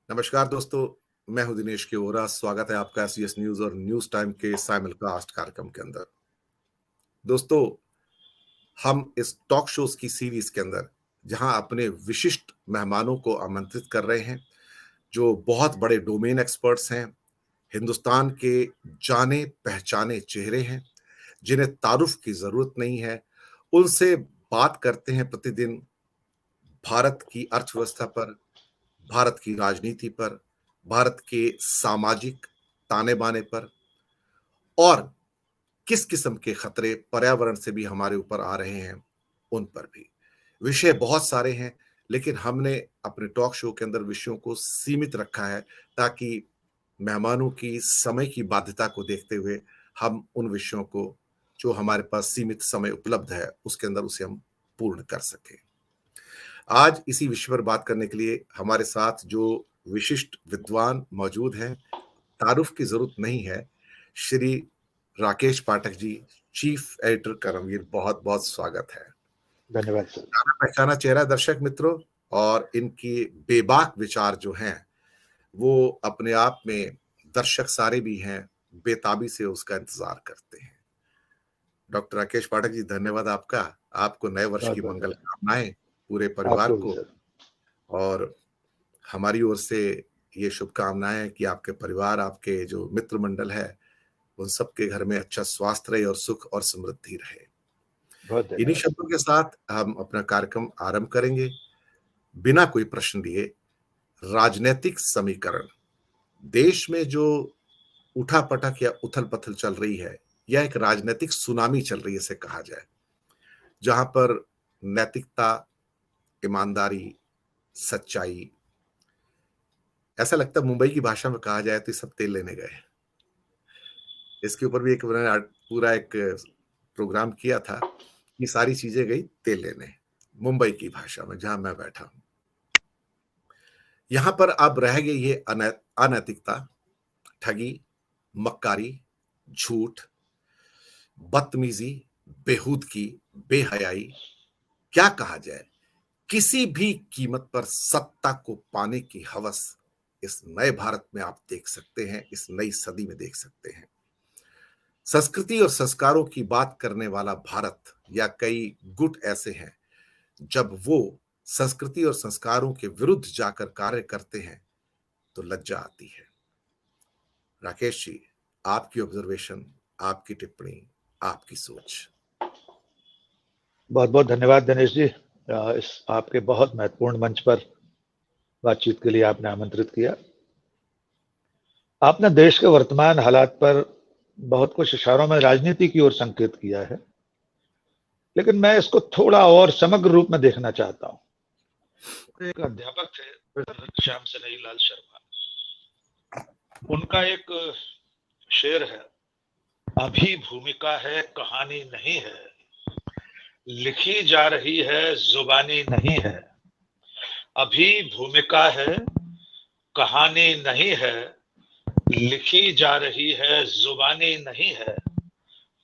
नमस्कार दोस्तों, मैं हूं दिनेश के ओरा। स्वागत है आपका एसबीएस न्यूज और न्यूज टाइम के साइमलकास्ट कार्यक्रम के अंदर। दोस्तों, हम इस टॉक शोज की सीरीज के अंदर जहां अपने विशिष्ट मेहमानों को आमंत्रित कर रहे हैं, जो बहुत बड़े डोमेन एक्सपर्ट्स हैं, हिंदुस्तान के जाने पहचाने चेहरे हैं, जिन्हें तारुफ की जरूरत नहीं है, उनसे बात करते हैं प्रतिदिन भारत की अर्थव्यवस्था पर, भारत की राजनीति पर, भारत के सामाजिक ताने बाने पर, और किस किस्म के खतरे पर्यावरण से भी हमारे ऊपर आ रहे हैं उन पर भी। विषय बहुत सारे हैं, लेकिन हमने अपने टॉक शो के अंदर विषयों को सीमित रखा है ताकि मेहमानों की समय की बाध्यता को देखते हुए हम उन विषयों को, जो हमारे पास सीमित समय उपलब्ध है, उसके अंदर उसे हम पूर्ण कर सकें। आज इसी विषय पर बात करने के लिए हमारे साथ जो विशिष्ट विद्वान मौजूद हैं, तारुफ की जरूरत नहीं है, श्री राकेश पाठक जी, चीफ एडिटर कर्मवीर, बहुत बहुत स्वागत है। धन्यवाद सर। जाना पहचाना चेहरा दर्शक मित्रों, और इनकी बेबाक विचार जो हैं वो अपने आप में दर्शक सारे भी हैं, बेताबी से उसका इंतजार करते हैं। डॉक्टर राकेश पाठक जी, धन्यवाद आपका। आपको नए वर्ष की मंगल कामनाएं, पूरे परिवार को, और हमारी ओर से ये शुभकामनाएं कि आपके परिवार, आपके जो मित्र मंडल है, उन सबके घर में अच्छा स्वास्थ्य रहे और सुख और समृद्धि रहे। इन्हीं शब्दों के साथ हम अपना कार्यक्रम आरंभ करेंगे। बिना कोई प्रश्न लिए, राजनीतिक समीकरण, देश में जो उठापटक या उथल पथल चल रही है, यह एक राजनीतिक सुनामी चल रही है इसे कहा जाए, जहां पर नैतिकता, ईमानदारी, सच्चाई, ऐसा लगता है मुंबई की भाषा में कहा जाए तो सब तेल लेने गए। इसके ऊपर भी एक पूरा एक प्रोग्राम किया था, ये सारी चीजें गई तेल लेने, मुंबई की भाषा में जहां मैं बैठा हूं। यहां पर अब रह गई ये अनैतिकता, ठगी, मक्कारी, झूठ, बदतमीजी, बेहूदगी, बेहयाई, क्या कहा जाए, किसी भी कीमत पर सत्ता को पाने की हवस इस नए भारत में आप देख सकते हैं, इस नई सदी में देख सकते हैं। संस्कृति और संस्कारों की बात करने वाला भारत या कई गुट ऐसे हैं, जब वो संस्कृति और संस्कारों के विरुद्ध जाकर कार्य करते हैं तो लज्जा आती है। राकेश जी, आपकी ऑब्जर्वेशन, आपकी टिप्पणी, आपकी सोच। बहुत बहुत धन्यवाद दिनेश जी। इस आपके बहुत महत्वपूर्ण मंच पर बातचीत के लिए आपने आमंत्रित किया। आपने देश के वर्तमान हालात पर बहुत कुछ इशारों में राजनीति की ओर संकेत किया है, लेकिन मैं इसको थोड़ा और समग्र रूप में देखना चाहता हूं। एक अध्यापक थे श्याम सनेही लाल शर्मा, उनका एक शेर है, अभी भूमिका है कहानी नहीं है, लिखी जा रही है जुबानी नहीं है। अभी भूमिका है कहानी नहीं है, लिखी जा रही है जुबानी नहीं है।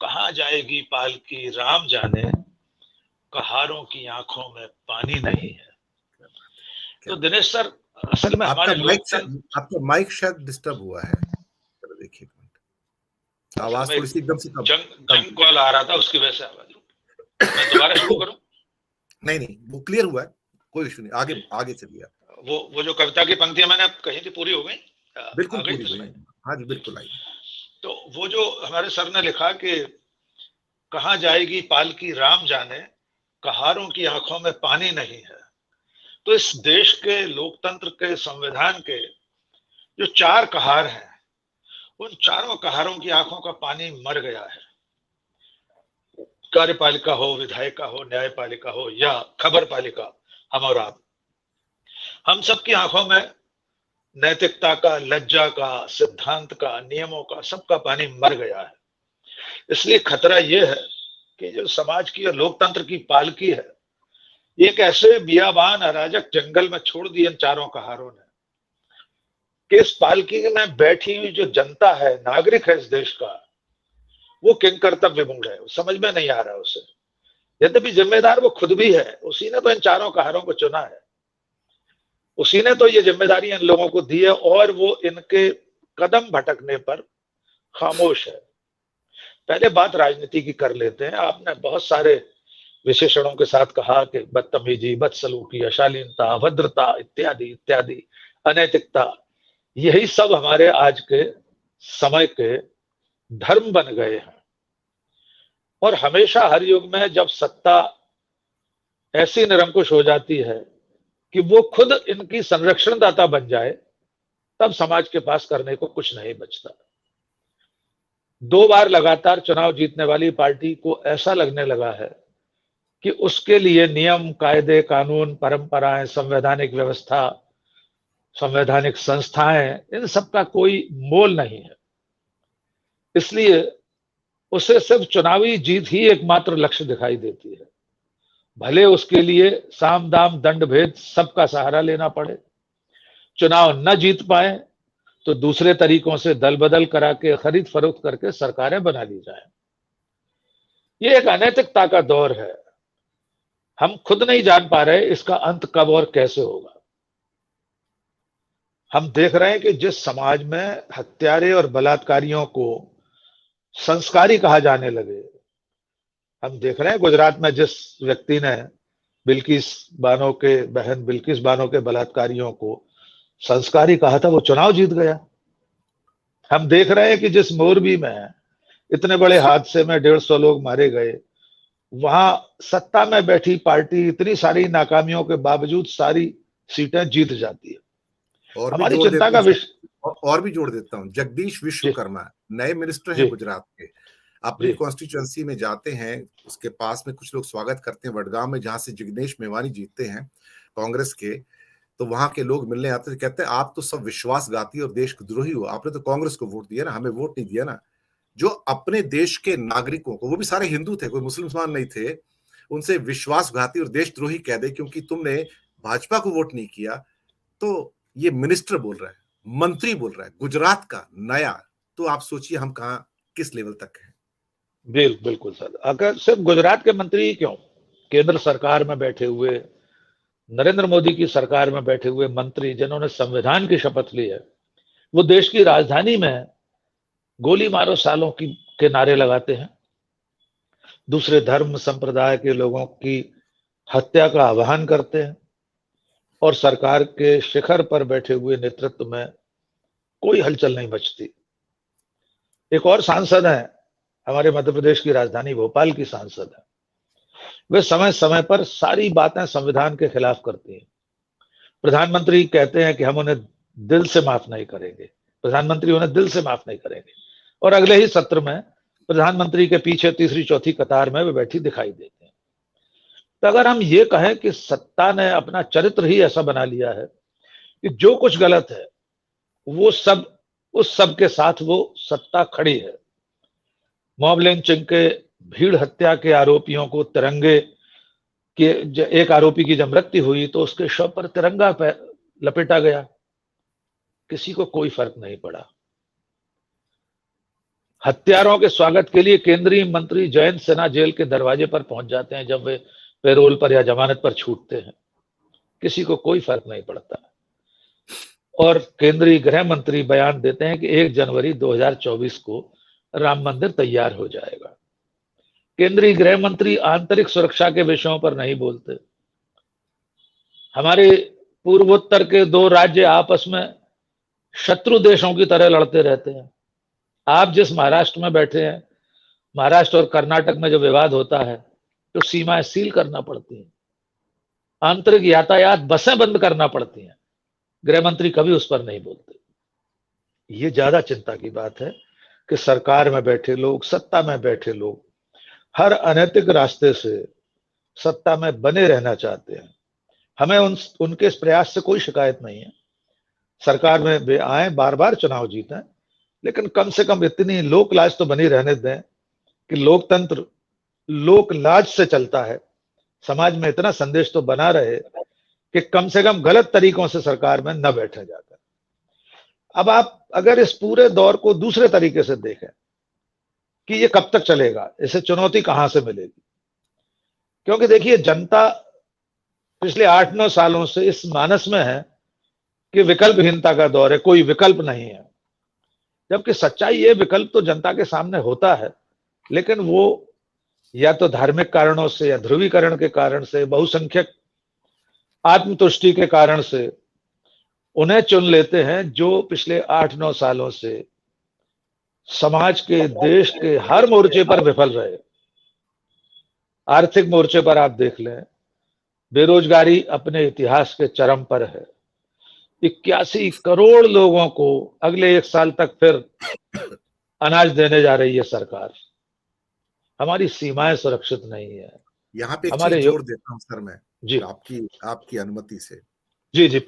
कहाँ जाएगी पालकी राम जाने, कहारों की आंखों में पानी नहीं है। तो दिनेश सर, असल में हमारे आपका माइक शायद डिस्टर्ब हुआ है, देखिए आवाज थोड़ी सी एकदम से जंग कॉल आ रहा था, उसकी वजह से आवाज। मैं दोबारा शुरू करूं? नहीं, वो क्लियर हुआ है, कोई इशू नहीं, आगे चलिए। वो जो कविता की पंक्तियां मैंने कही थी पूरी हो गई? बिल्कुल पूरी हुई। हाँ जी, बिल्कुल आई। तो वो जो हमारे सर ने लिखा कि कहाँ जाएगी पालकी राम जाने, कहारों की आंखों में पानी नहीं है। तो इस देश के लोकतंत्र के संविधान के जो 4 कहार हैं, उन चारों कहारों की आंखों का पानी मर गया है। कार्यपालिका हो, विधायिका हो, न्यायपालिका हो या खबर पालिका, हम और आप, हम सबकी आंखों में नैतिकता का, लज्जा का, सिद्धांत का, नियमों का, सबका पानी मर गया है। इसलिए खतरा यह है कि जो समाज की और लोकतंत्र की पालकी है, ये एक ऐसे बियाबान अराजक जंगल में छोड़ दी इन चारों कहारों ने कि इस पालकी में बैठी हुई जो जनता है, नागरिक है इस देश का, वो किंग कर्तव्य मूड है, समझ में नहीं आ रहा उसे। यद्यपि जिम्मेदार वो खुद भी है, उसी ने तो इन चारों कहारों को चुना है। उसी ने तो ये जिम्मेदारी इन लोगों को दी है और वो इनके कदम भटकने पर खामोश है। पहले बात राजनीति की कर लेते हैं। आपने बहुत सारे विशेषणों के साथ कहा कि बदतमीजी, बदसलूकी, अशालीनता, अभद्रता इत्यादि इत्यादि, अनैतिकता, यही सब हमारे आज के समय के धर्म बन गए हैं। और हमेशा हर युग में जब सत्ता ऐसी निरंकुश हो जाती है कि वो खुद इनकी संरक्षणदाता बन जाए, तब समाज के पास करने को कुछ नहीं बचता। 2 बार लगातार चुनाव जीतने वाली पार्टी को ऐसा लगने लगा है कि उसके लिए नियम, कायदे, कानून, परंपराएं, संवैधानिक व्यवस्था, संवैधानिक संस्थाएं, इन सब का कोई मोल नहीं है। इसलिए उसे सिर्फ चुनावी जीत ही एकमात्र लक्ष्य दिखाई देती है, भले उसके लिए साम दाम दंड भेद सबका सहारा लेना पड़े। चुनाव न जीत पाए तो दूसरे तरीकों से दल बदल करा के खरीद फरोख्त करके सरकारें बना ली जाए। ये एक अनैतिकता का दौर है। हम खुद नहीं जान पा रहे इसका अंत कब और कैसे होगा। हम देख रहे हैं कि जिस समाज में हत्यारे और बलात्कारियों को संस्कारी कहा जाने लगे, हम देख रहे हैं गुजरात में जिस व्यक्ति ने बहन बिल्किस बानो के बलात्कारियों को संस्कारी कहा था, वो चुनाव जीत गया। हम देख रहे हैं कि जिस मोरबी में इतने बड़े हादसे में 150 लोग मारे गए, वहां सत्ता में बैठी पार्टी इतनी सारी नाकामियों के बावजूद सारी सीटें जीत जाती है। और हमारी चिंता का विषय और भी जोड़ देता हूं, जगदीश विश्वकर्मा नए मिनिस्टर हैं गुजरात के, अपनी कॉन्स्टिट्यूएंसी में जाते हैं, उसके पास में कुछ लोग स्वागत करते हैं वडगांव में, जहां से जिग्नेश मेवानी जीतते हैं कांग्रेस के। तो वहां के लोग मिलने आते थे, कहते हैं आप तो सब विश्वासघाती और देशद्रोही हो, आपने तो कांग्रेस को वोट दिया ना, हमें वोट नहीं दिया ना। जो अपने देश के नागरिकों को, वो भी सारे हिंदू थे, कोई मुसलमान नहीं थे, उनसे विश्वासघाती और देशद्रोही कह दे क्योंकि तुमने भाजपा को वोट नहीं किया। तो ये मिनिस्टर बोल रहा है, मंत्री बोल रहा है, गुजरात का नया। तो आप सोचिए हम कहां, किस लेवल तक है। बिल्कुल सर। अगर सिर्फ गुजरात के मंत्री ही क्यों, केंद्र सरकार में बैठे हुए, नरेंद्र मोदी की सरकार में बैठे हुए मंत्री जिन्होंने संविधान की शपथ ली है, वो देश की राजधानी में गोली मारो सालों के नारे लगाते हैं, दूसरे धर्म संप्रदाय के लोगों की हत्या का आह्वान करते हैं, और सरकार के शिखर पर बैठे हुए नेतृत्व में कोई हलचल नहीं मचती। एक और सांसद हैं, हमारे मध्य प्रदेश की राजधानी भोपाल की सांसद है, वे समय समय पर सारी बातें संविधान के खिलाफ करती हैं। प्रधानमंत्री कहते हैं कि हम उन्हें दिल से माफ नहीं करेंगे, प्रधानमंत्री उन्हें दिल से माफ नहीं करेंगे, और अगले ही सत्र में प्रधानमंत्री के पीछे तीसरी चौथी कतार में वे बैठी दिखाई देते हैं। तो अगर हम ये कहें कि सत्ता ने अपना चरित्र ही ऐसा बना लिया है कि जो कुछ गलत है वो सब, उस सब के साथ वो सत्ता खड़ी है। मॉब लिंचिंग के, भीड़ हत्या के आरोपियों को तिरंगे के, एक आरोपी की जब मृत्यु हुई तो उसके शव पर तिरंगा लपेटा गया, किसी को कोई फर्क नहीं पड़ा। हत्यारों के स्वागत के लिए केंद्रीय मंत्री जयंत सिन्हा जेल के दरवाजे पर पहुंच जाते हैं जब वे पैरोल पर या जमानत पर छूटते हैं, किसी को कोई फर्क नहीं पड़ता। और केंद्रीय गृह मंत्री बयान देते हैं कि 1 जनवरी 2024 को राम मंदिर तैयार हो जाएगा। केंद्रीय गृह मंत्री आंतरिक सुरक्षा के विषयों पर नहीं बोलते। हमारे पूर्वोत्तर के 2 राज्य आपस में शत्रु देशों की तरह लड़ते रहते हैं। आप जिस महाराष्ट्र में बैठे हैं, महाराष्ट्र और कर्नाटक में जब विवाद होता है तो सीमाएं सील करना पड़ती हैं, आंतरिक यातायात, बसें बंद करना पड़ती हैं। गृह मंत्री कभी उस पर नहीं बोलते। ये ज्यादा चिंता की बात है कि सरकार में बैठे लोग, सत्ता में बैठे लोग हर अनैतिक रास्ते से सत्ता में बने रहना चाहते हैं। हमें उनके इस प्रयास से कोई शिकायत नहीं है। सरकार में वे आए, बार बार चुनाव जीतें, लेकिन कम से कम इतनी लोक लाज तो बनी रहने दें कि लोकतंत्र लोक लाज से चलता है। समाज में इतना संदेश तो बना रहे कि कम से कम गलत तरीकों से सरकार में न बैठे जाकर। अब आप अगर इस पूरे दौर को दूसरे तरीके से देखें कि ये कब तक चलेगा, इसे चुनौती कहां से मिलेगी, क्योंकि देखिए जनता पिछले 8-9 सालों से इस मानस में है कि विकल्पहीनता का दौर है, कोई विकल्प नहीं है। जबकि सच्चाई ये, विकल्प तो जनता के सामने होता है, लेकिन वो या तो धार्मिक कारणों से या ध्रुवीकरण के कारण से, बहुसंख्यक आत्मतुष्टि के कारण से उन्हें चुन लेते हैं जो पिछले 8-9 सालों से समाज के, देश के हर मोर्चे पर विफल रहे। आर्थिक मोर्चे पर आप देख लें, बेरोजगारी अपने इतिहास के चरम पर है। 81 करोड़ लोगों को अगले 1 साल तक फिर अनाज देने जा रही है सरकार। हमारी सीमाएं सुरक्षित नहीं है। यहाँ पे एक चीज हमारे जोड़ देता हूँ सर मैं, जी आपकी आपकी अनुमति से। जी जी।